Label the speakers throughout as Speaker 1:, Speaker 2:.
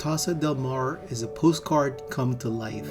Speaker 1: Tossa del Mar is a postcard come to life.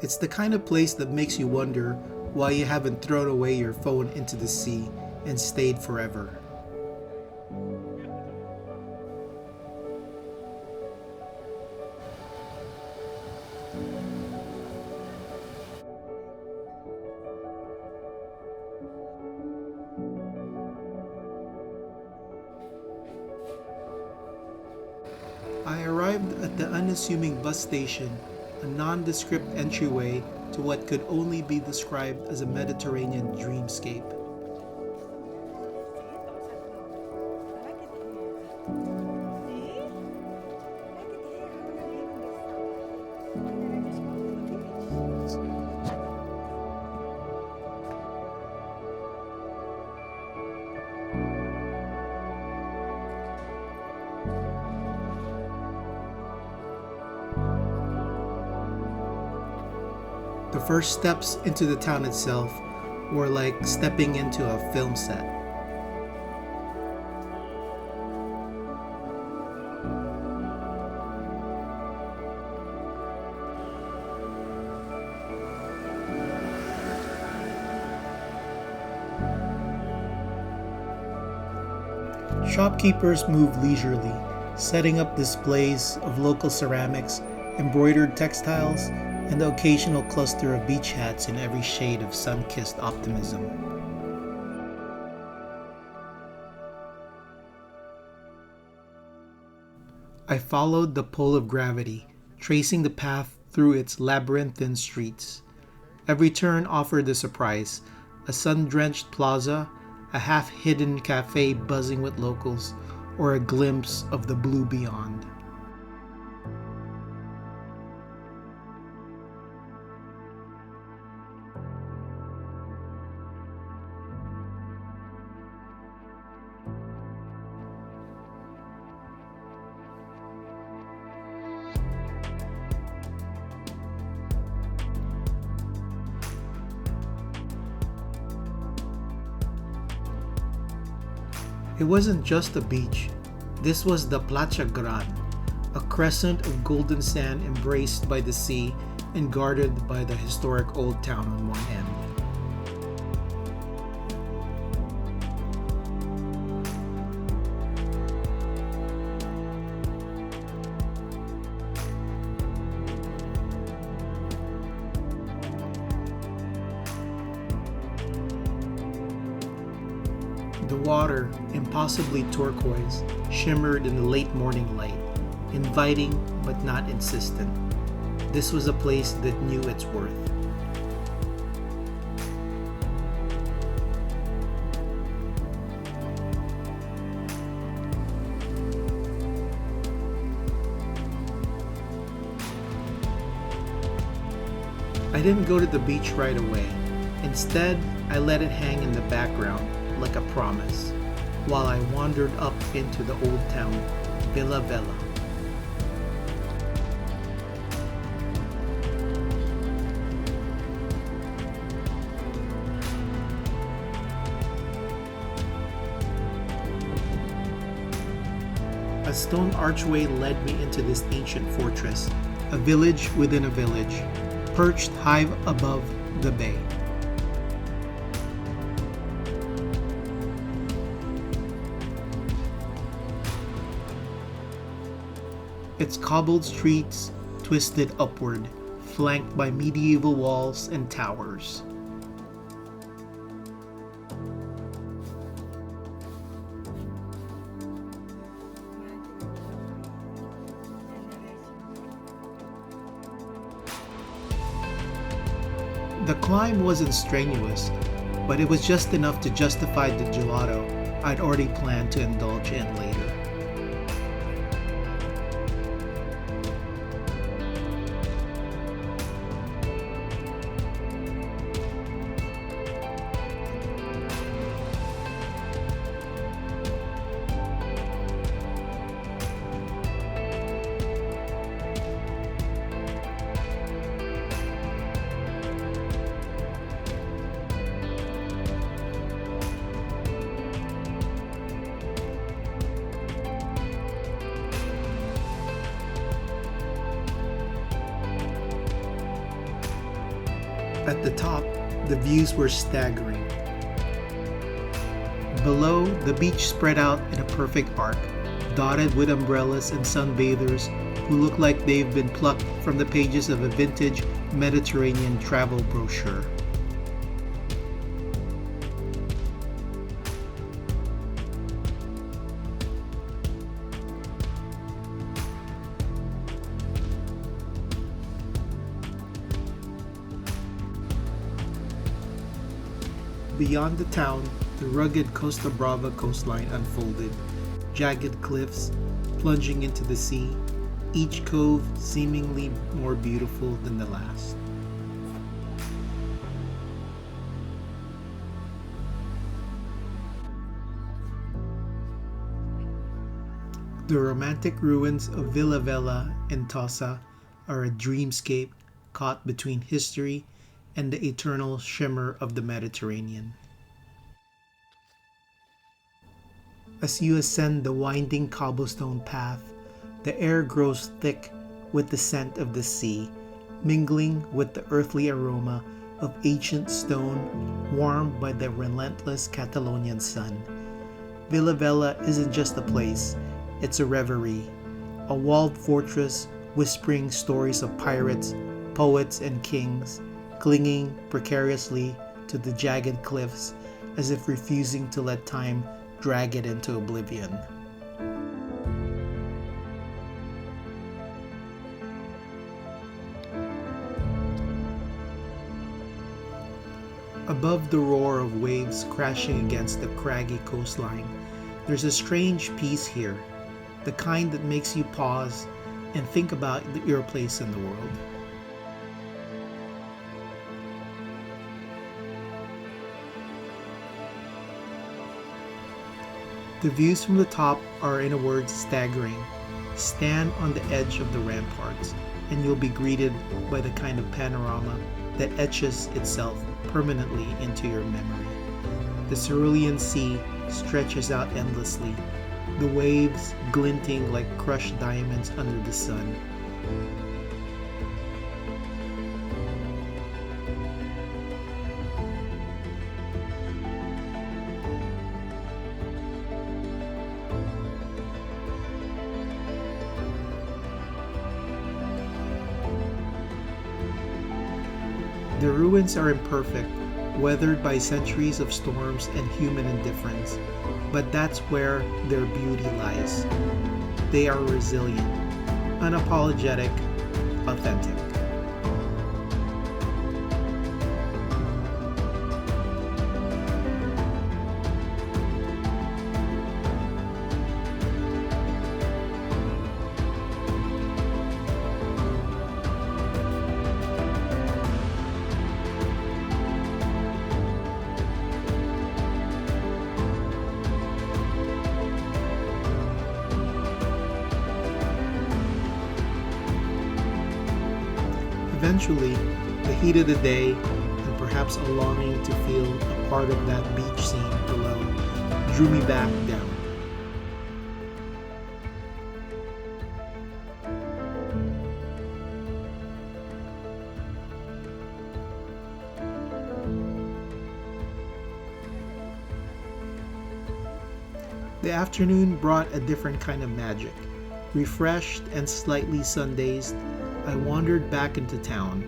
Speaker 1: It's the kind of place that makes you wonder why you haven't thrown away your phone into the sea and stayed forever. I arrived at the unassuming bus station, a nondescript entryway to what could only be described as a Mediterranean dreamscape. The first steps into the town itself were like stepping into a film set. Shopkeepers moved leisurely, setting up displays of local ceramics, embroidered textiles, and the occasional cluster of beach hats in every shade of sun-kissed optimism. I followed the pull of gravity, tracing the path through its labyrinthine streets. Every turn offered a surprise, a sun-drenched plaza, a half-hidden cafe buzzing with locals, or a glimpse of the blue beyond. It wasn't just a beach. This was the Platja Gran, a crescent of golden sand embraced by the sea and guarded by the historic old town on one end. The water, impossibly turquoise, shimmered in the late morning light, inviting but not insistent. This was a place that knew its worth. I didn't go to the beach right away. Instead, I let it hang in the background like a promise, while I wandered up into the old town, Vila Vella. A stone archway led me into this ancient fortress, a village within a village, perched high above the bay. Its cobbled streets twisted upward, flanked by medieval walls and towers. The climb wasn't strenuous, but it was just enough to justify the gelato I'd already planned to indulge in later. At the top, the views were staggering. Below, the beach spread out in a perfect arc, dotted with umbrellas and sunbathers who look like they've been plucked from the pages of a vintage Mediterranean travel brochure. Beyond the town, the rugged Costa Brava coastline unfolded, jagged cliffs plunging into the sea, each cove seemingly more beautiful than the last. The romantic ruins of Vila Vella and Tossa are a dreamscape caught between history and the eternal shimmer of the Mediterranean. As you ascend the winding cobblestone path, the air grows thick with the scent of the sea, mingling with the earthly aroma of ancient stone warmed by the relentless Catalonian sun. Vila Vella isn't just a place, it's a reverie, a walled fortress whispering stories of pirates, poets, and kings, clinging precariously to the jagged cliffs as if refusing to let time drag it into oblivion. Above the roar of waves crashing against the craggy coastline, there's a strange peace here, the kind that makes you pause and think about your place in the world. The views from the top are, in a word, staggering. Stand on the edge of the ramparts, and you'll be greeted by the kind of panorama that etches itself permanently into your memory. The cerulean sea stretches out endlessly, the waves glinting like crushed diamonds under the sun. The ruins are imperfect, weathered by centuries of storms and human indifference, but that's where their beauty lies. They are resilient, unapologetic, authentic. Eventually, the heat of the day, and perhaps a longing to feel a part of that beach scene below, drew me back down. The afternoon brought a different kind of magic. Refreshed and slightly sun-dazed, I wandered back into town.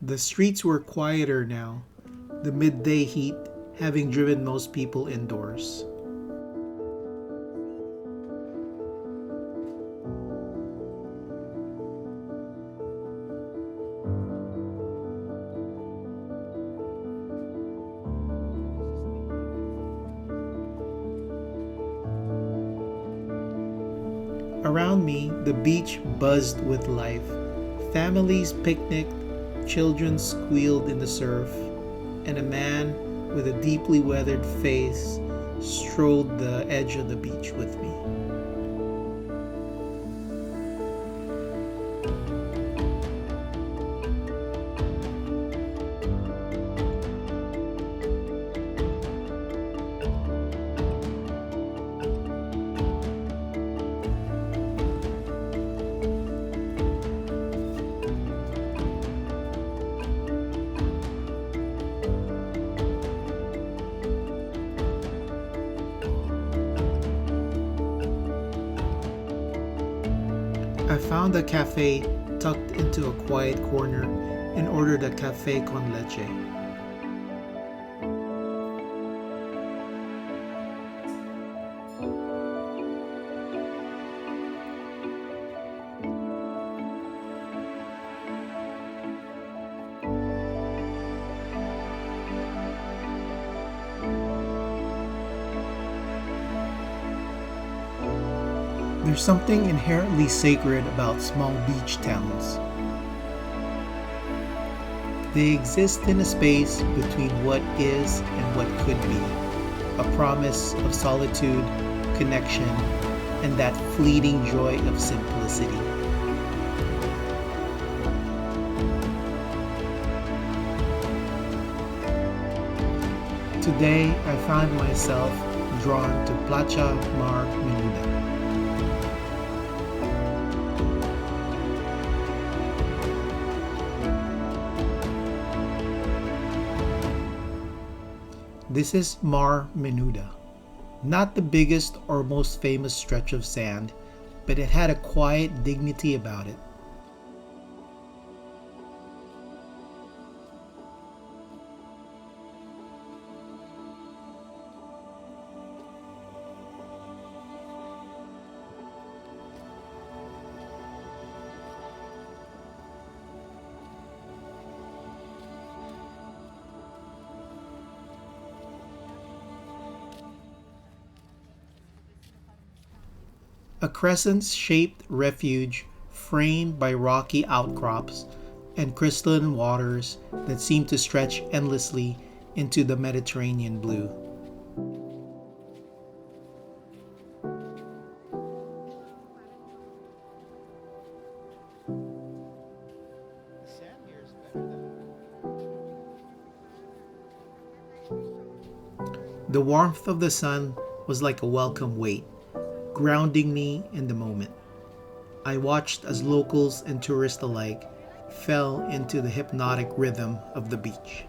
Speaker 1: The streets were quieter now, the midday heat having driven most people indoors. Around me, the beach buzzed with life. Families picnicked, children squealed in the surf, and a man with a deeply weathered face strolled the edge of the beach with me. found a cafe tucked into a quiet corner and ordered a cafe con leche. There's something inherently sacred about small beach towns. They exist in a space between what is and what could be, a promise of solitude, connection, and that fleeting joy of simplicity. Today, I found myself drawn to Platja Mar Menuda. This is Mar Menuda. Not the biggest or most famous stretch of sand, but it had a quiet dignity about it. A crescent-shaped refuge framed by rocky outcrops and crystalline waters that seem to stretch endlessly into the Mediterranean blue. The warmth of the sun was like a welcome weight, grounding me in the moment. I watched as locals and tourists alike fell into the hypnotic rhythm of the beach.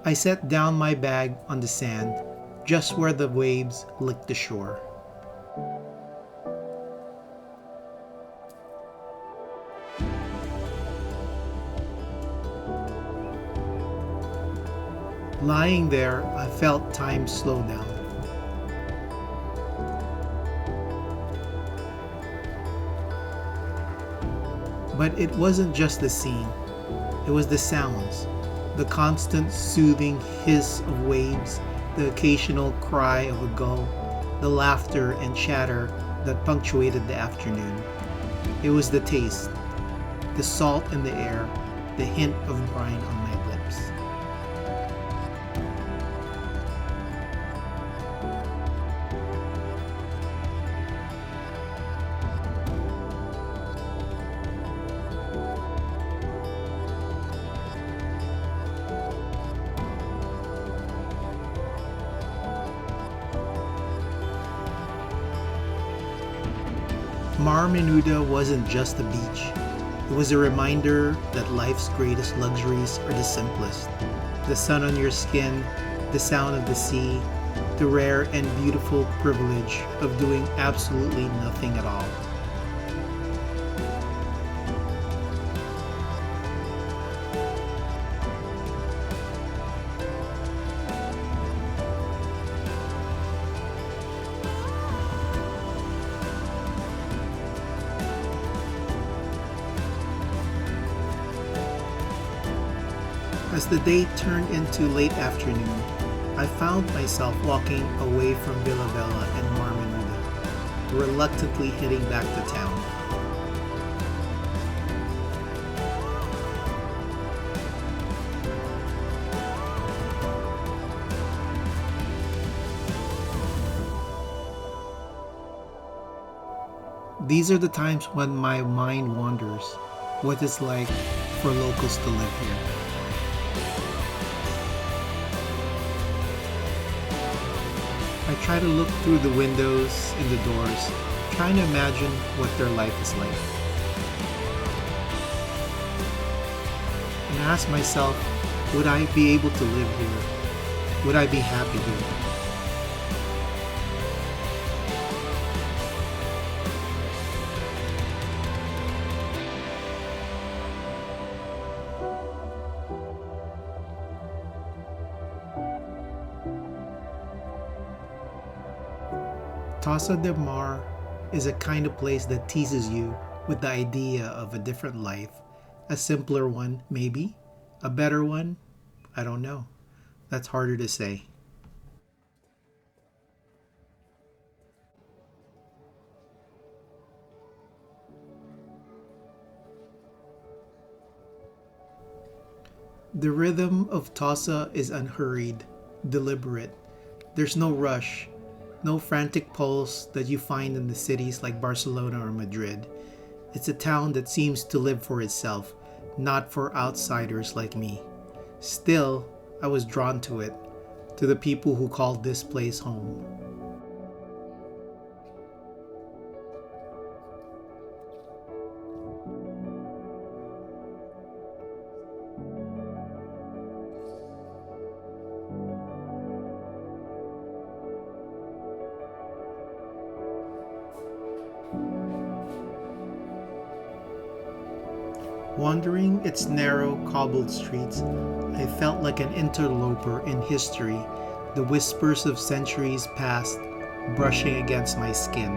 Speaker 1: I set down my bag on the sand, just where the waves licked the shore. Lying there, I felt time slow down. But it wasn't just the scene, it was the sounds, the constant soothing hiss of waves, the occasional cry of a gull, the laughter and chatter that punctuated the afternoon. It was the taste, the salt in the air, the hint of brine on my lips. Mar Menuda wasn't just a beach. It was a reminder that life's greatest luxuries are the simplest. The sun on your skin, the sound of the sea, the rare and beautiful privilege of doing absolutely nothing at all. As the day turned into late afternoon, I found myself walking away from Vila Vella and Mar Menuda, reluctantly heading back to town. These are the times when my mind wanders, what it's like for locals to live here. I try to look through the windows and the doors, trying to imagine what their life is like. ask myself, would I be able to live here? Would I be happy here? Tossa de Mar is a kind of place that teases you with the idea of a different life. A simpler one, maybe. A better one? I don't know. That's harder to say. The rhythm of Tossa is unhurried, deliberate. There's no rush, no frantic pulse that you find in the cities like Barcelona or Madrid. It's a town that seems to live for itself, not for outsiders like me. Still, I was drawn to it, to the people who called this place home. Wandering its narrow, cobbled streets, I felt like an interloper in history, the whispers of centuries past brushing against my skin.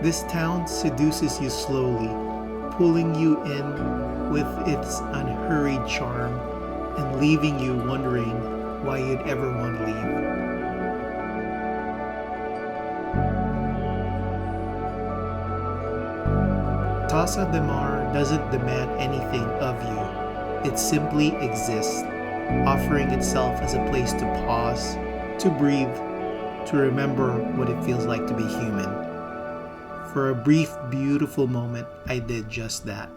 Speaker 1: This town seduces you slowly, pulling you in with its unhurried charm and leaving you wondering why you'd ever want to leave. Tossa de Mar doesn't demand anything of you. It simply exists, offering itself as a place to pause, to breathe, to remember what it feels like to be human. For a brief, beautiful moment, I did just that.